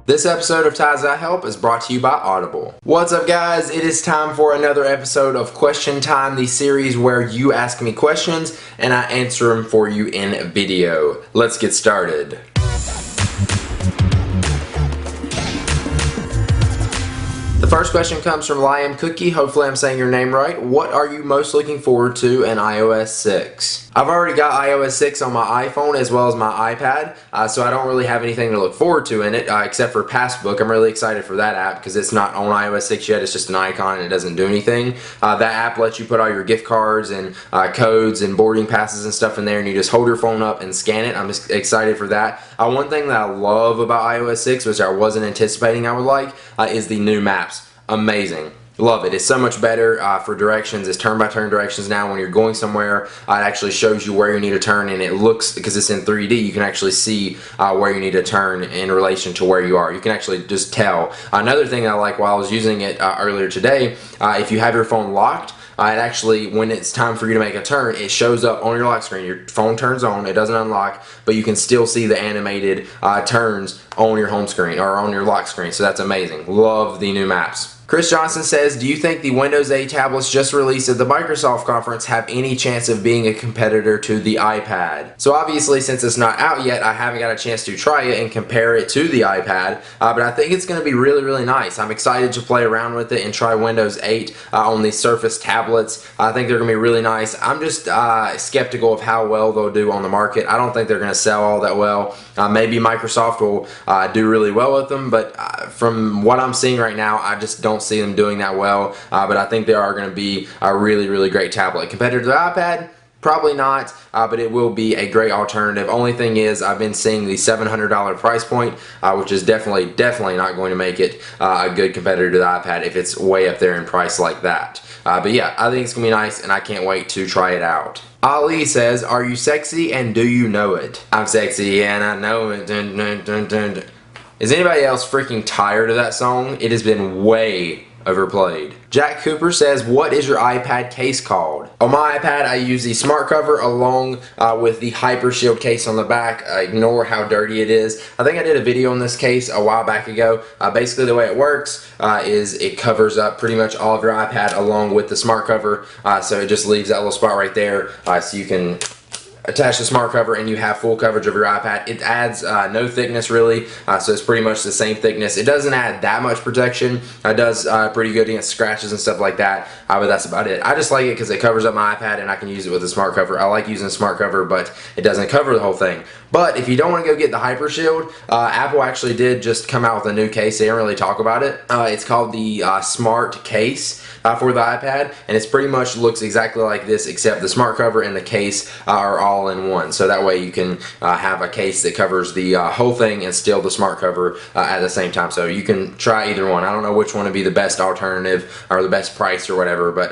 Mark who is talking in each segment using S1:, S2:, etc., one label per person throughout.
S1: This episode of Ties I Help is brought to you by Audible. What's up, guys? It is time for another episode of Question Time, the series where you ask me questions and I answer them for you in video. Let's get started. The first question comes from Liam Cookie. Hopefully I'm saying your name right. What are you most looking forward to in iOS 6? I've already got iOS 6 on my iPhone as well as my iPad, so I don't really have anything to look forward to in it except for Passbook. I'm really excited for that app because it's not on iOS 6 yet. It's just an icon and it doesn't do anything. That app lets you put all your gift cards and codes and boarding passes and stuff in there, and you just hold your phone up and scan it. I'm just excited for that. One thing that I love about iOS 6, which I wasn't anticipating I would like, is the new maps. Amazing. Love it. It's so much better for directions. It's turn-by-turn directions now. When you're going somewhere, it actually shows you where you need to turn, and it looks, because it's in 3D, you can actually see where you need to turn in relation to where you are. You can actually just tell. Another thing I like while I was using it earlier today, if you have your phone locked, it actually, when it's time for you to make a turn, it shows up on your lock screen. Your phone turns on, it doesn't unlock, but you can still see the animated turns on your home screen or on your lock screen. So that's amazing. Love the new maps. Chris Johnson says, do you think the Windows 8 tablets just released at the Microsoft conference have any chance of being a competitor to the iPad? So obviously, since it's not out yet, I haven't got a chance to try it and compare it to the iPad, but I think it's going to be really, really nice. I'm excited to play around with it and try Windows 8 on the Surface tablets. I think they're going to be really nice. I'm just skeptical of how well they'll do on the market. I don't think they're going to sell all that well. Maybe Microsoft will do really well with them, but from what I'm seeing right now, I just don't see them doing that well, but I think they are going to be a really, really great tablet. Compared to the iPad, probably not, but it will be a great alternative. Only thing is, I've been seeing the $700 price point, which is definitely not going to make it a good competitor to the iPad if it's way up there in price like that. But yeah, I think it's going to be nice, and I can't wait to try it out. Ali says, are you sexy and do you know it? I'm sexy and I know it. Dun, dun, dun, dun. Is anybody else freaking tired of that song? It has been way overplayed. Jack Cooper says, what is your iPad case called? On my iPad, I use the smart cover along with the Hyper Shield case on the back. Ignore how dirty it is. I think I did a video on this case a while back ago. Basically, the way it works is it covers up pretty much all of your iPad along with the smart cover. So it just leaves that little spot right there so you can attach the smart cover and you have full coverage of your iPad. It adds no thickness really, so it's pretty much the same thickness. It doesn't add that much protection. It does pretty good against scratches and stuff like that, but that's about it. I just like it because it covers up my iPad and I can use it with a smart cover. I like using a smart cover, but it doesn't cover the whole thing. But if you don't want to go get the Hyper Shield, Apple actually did just come out with a new case. They didn't really talk about it. It's called the Smart Case for the iPad, and it's pretty much looks exactly like this, except the smart cover and the case are all in one. So that way you can have a case that covers the whole thing and still the smart cover at the same time. So you can try either one. I don't know which one would be the best alternative or the best price or whatever, but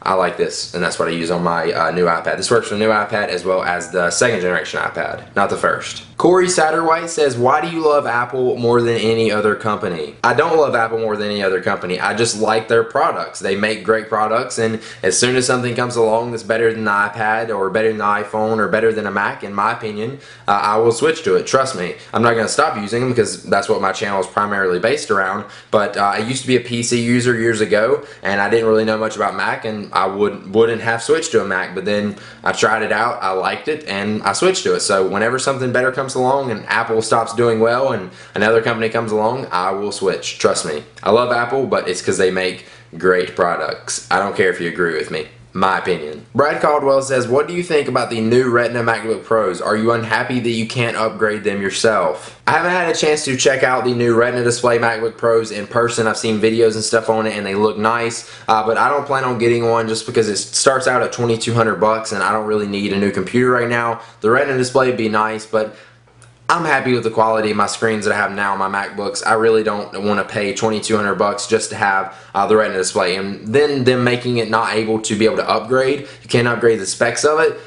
S1: I like this, and that's what I use on my new iPad. This works for the new iPad as well as the second generation iPad, not the first. Corey Satterwhite says, why do you love Apple more than any other company? I don't love Apple more than any other company. I just like their products. They make great products, and as soon as something comes along that's better than the iPad or better than the iPhone or better than a Mac, in my opinion, I will switch to it. Trust me. I'm not going to stop using them because that's what my channel is primarily based around, but I used to be a PC user years ago, and I didn't really know much about Mac, and I wouldn't have switched to a Mac, but then I tried it out, I liked it, and I switched to it. So whenever something better comes along and Apple stops doing well and another company comes along, I will switch. Trust me. I love Apple, but it's because they make great products. I don't care if you agree with me. My opinion. Brad Caldwell says, what do you think about the new Retina MacBook Pros? Are you unhappy that you can't upgrade them yourself? I haven't had a chance to check out the new Retina display MacBook Pros in person. I've seen videos and stuff on it and they look nice, but I don't plan on getting one just because it starts out at $2,200 and I don't really need a new computer right now. The Retina display would be nice, but I'm happy with the quality of my screens that I have now on my MacBooks. I really don't want to pay $2,200 just to have the Retina display, and then them making it not able to be able to upgrade. You can't upgrade the specs of it.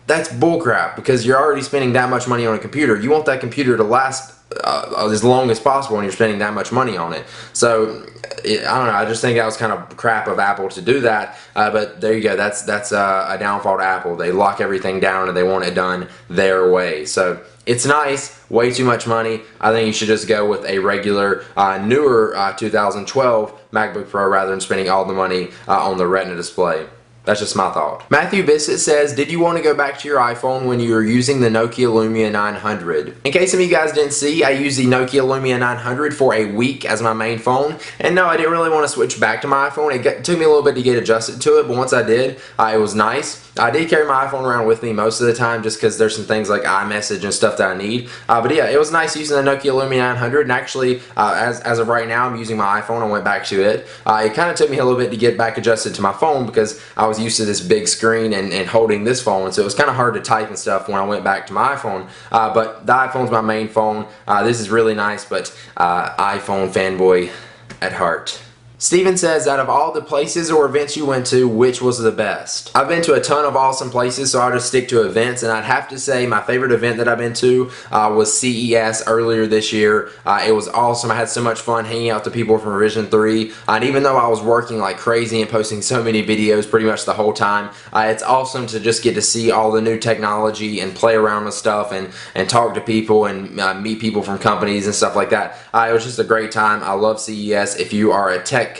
S1: That's bullcrap because you're already spending that much money on a computer. You want that computer to last as long as possible when you're spending that much money on it. So I don't know, I just think that was kind of crap of Apple to do that, but there you go, that's a downfall to Apple. They lock everything down and they want it done their way. So it's nice, way too much money. I think you should just go with a regular, newer 2012 MacBook Pro rather than spending all the money on the Retina display. That's just my thought. Matthew Bissett says, did you want to go back to your iPhone when you were using the Nokia Lumia 900? In case some of you guys didn't see, I used the Nokia Lumia 900 for a week as my main phone. And no, I didn't really want to switch back to my iPhone. It took me a little bit to get adjusted to it, but once I did, it was nice. I did carry my iPhone around with me most of the time just because there's some things like iMessage and stuff that I need. But yeah, it was nice using the Nokia Lumia 900, and actually, as of right now, I'm using my iPhone. I went back to it. It kind of took me a little bit to get back adjusted to my phone because I was used to this big screen and holding this phone, so it was kind of hard to type and stuff when I went back to my iPhone. But the iPhone's my main phone. This is really nice, but iPhone fanboy at heart. Steven says, out of all the places or events you went to, which was the best? I've been to a ton of awesome places, so I'll just stick to events, and I'd have to say my favorite event that I've been to was CES earlier this year. It was awesome. I had so much fun hanging out with the people from Revision 3, and even though I was working like crazy and posting so many videos pretty much the whole time, it's awesome to just get to see all the new technology and play around with stuff and talk to people and meet people from companies and stuff like that. It was just a great time. I love CES. If you are a tech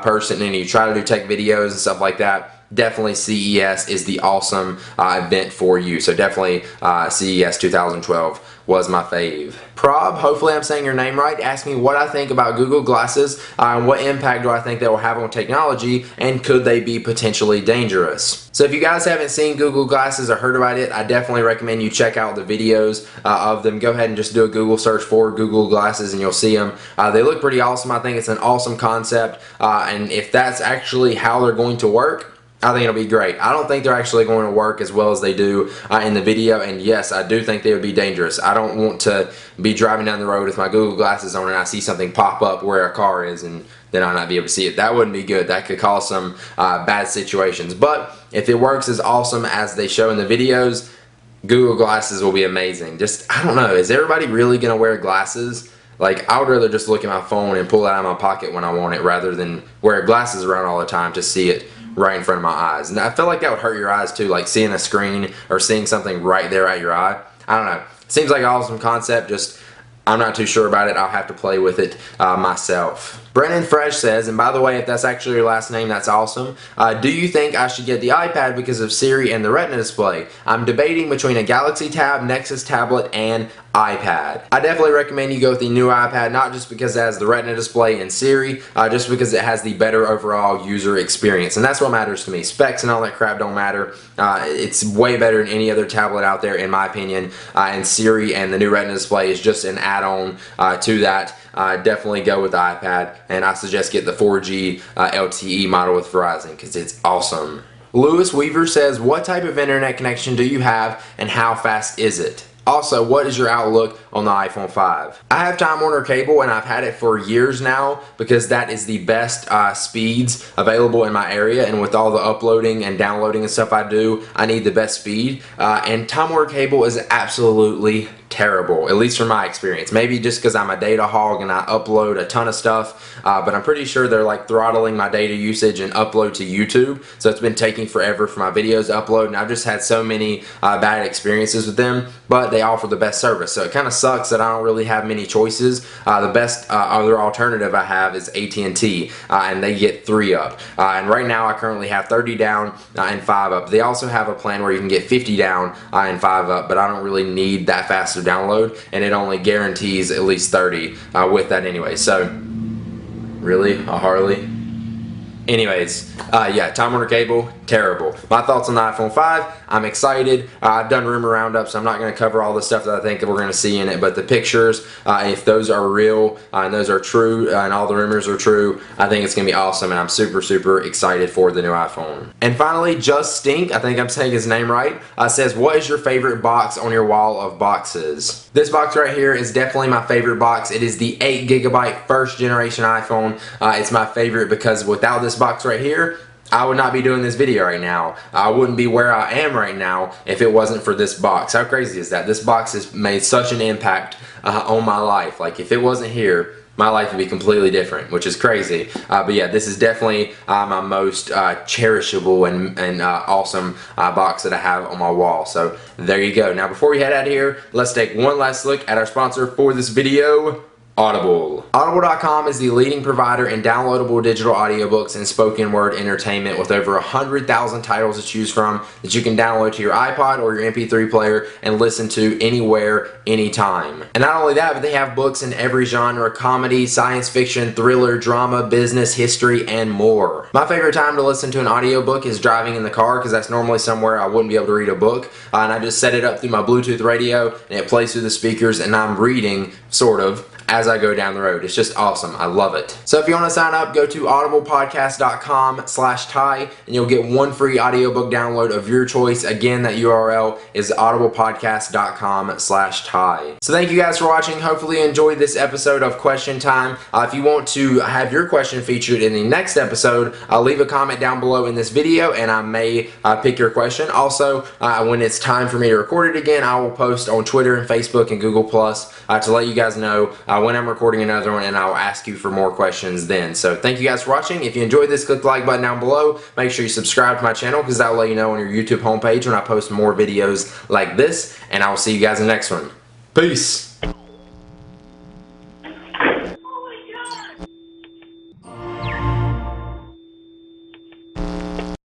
S1: person and you try to do tech videos and stuff like that, definitely CES is the awesome event for you. So definitely CES 2012 was my fave. Prob, hopefully I'm saying your name right, asked me what I think about Google Glasses and what impact do I think they will have on technology, and could they be potentially dangerous. So if you guys haven't seen Google Glasses or heard about it, I definitely recommend you check out the videos of them. Go ahead and just do a Google search for Google Glasses and you'll see them. They look pretty awesome. I think it's an awesome concept, and if that's actually how they're going to work, I think it'll be great. I don't think they're actually going to work as well as they do in the video, and yes, I do think they would be dangerous. I don't want to be driving down the road with my Google Glasses on and I see something pop up where a car is and then I'll not be able to see it. That wouldn't be good. That could cause some bad situations. But if it works as awesome as they show in the videos, Google Glasses will be amazing. Just, I don't know, is everybody really going to wear glasses? Like, I would rather just look at my phone and pull it out of my pocket when I want it rather than wear glasses around all the time to see it right in front of my eyes. And I feel like that would hurt your eyes too, like seeing a screen or seeing something right there at your eye. I don't know. It seems like an awesome concept, just I'm not too sure about it. I'll have to play with it myself. Brennan Fresh says, and by the way, if that's actually your last name, that's awesome. Do you think I should get the iPad because of Siri and the Retina display? I'm debating between a Galaxy Tab, Nexus tablet, and iPad. I definitely recommend you go with the new iPad, not just because it has the Retina display and Siri, just because it has the better overall user experience, and that's what matters to me. Specs and all that crap don't matter. It's way better than any other tablet out there, in my opinion, and Siri and the new Retina display is just an add-on to that. Definitely go with the iPad, and I suggest get the 4G LTE model with Verizon because it's awesome. Lewis Weaver says, what type of internet connection do you have and how fast is it? Also, what is your outlook on the iPhone 5? I have Time Warner Cable and I've had it for years now because that is the best speeds available in my area, and with all the uploading and downloading and stuff I do, I need the best speed, and Time Warner Cable is absolutely terrible, at least from my experience. Maybe just because I'm a data hog and I upload a ton of stuff, but I'm pretty sure they're like throttling my data usage and upload to YouTube, so it's been taking forever for my videos to upload, and I've just had so many bad experiences with them, but they offer the best service, so it kind of sucks that I don't really have many choices. The best other alternative I have is AT&T, and they get 3 up, and right now I currently have 30 down and 5 up. They also have a plan where you can get 50 down and 5 up, but I don't really need that fast to download, and it only guarantees at least 30 with that anyway. So really, a Harley? Anyways, yeah, Time Warner Cable, terrible. My thoughts on the iPhone 5, I'm excited. I've done rumor roundups, so I'm not going to cover all the stuff that I think we're going to see in it, but the pictures, if those are real and those are true and all the rumors are true, I think it's going to be awesome, and I'm super, super excited for the new iPhone. And finally, Just Stink, I think I'm saying his name right, says, what is your favorite box on your wall of boxes? This box right here is definitely my favorite box. It is the 8GB first generation iPhone. It's my favorite because without this box right here, I would not be doing this video right now. I wouldn't be where I am right now if it wasn't for this box. How crazy is that? This box has made such an impact on my life. Like, if it wasn't here, my life would be completely different, which is crazy. But yeah, this is definitely my most cherishable and awesome box that I have on my wall. So there you go. Now, before we head out of here, let's take one last look at our sponsor for this video, Audible. Audible.com is the leading provider in downloadable digital audiobooks and spoken word entertainment with over 100,000 titles to choose from that you can download to your iPod or your MP3 player and listen to anywhere, anytime. And not only that, but they have books in every genre: comedy, science fiction, thriller, drama, business, history, and more. My favorite time to listen to an audiobook is driving in the car, because that's normally somewhere I wouldn't be able to read a book. And I just set it up through my Bluetooth radio and it plays through the speakers and I'm reading, sort of, as I go down the road. It's just awesome. I love it. So if you want to sign up, go to audiblepodcast.com/Ty and you'll get one free audiobook download of your choice. Again, that URL is audiblepodcast.com/Ty. So thank you guys for watching. Hopefully you enjoyed this episode of Question Time. If you want to have your question featured in the next episode, leave a comment down below in this video and I may pick your question. Also, when it's time for me to record it again, I will post on Twitter and Facebook and Google Plus to let you guys know when I'm recording another one, and I'll ask you for more questions then. So thank you guys for watching. If you enjoyed this, click the like button down below. Make sure you subscribe to my channel, because that will let you know on your YouTube homepage when I post more videos like this, and I will see you guys in the next one. Peace!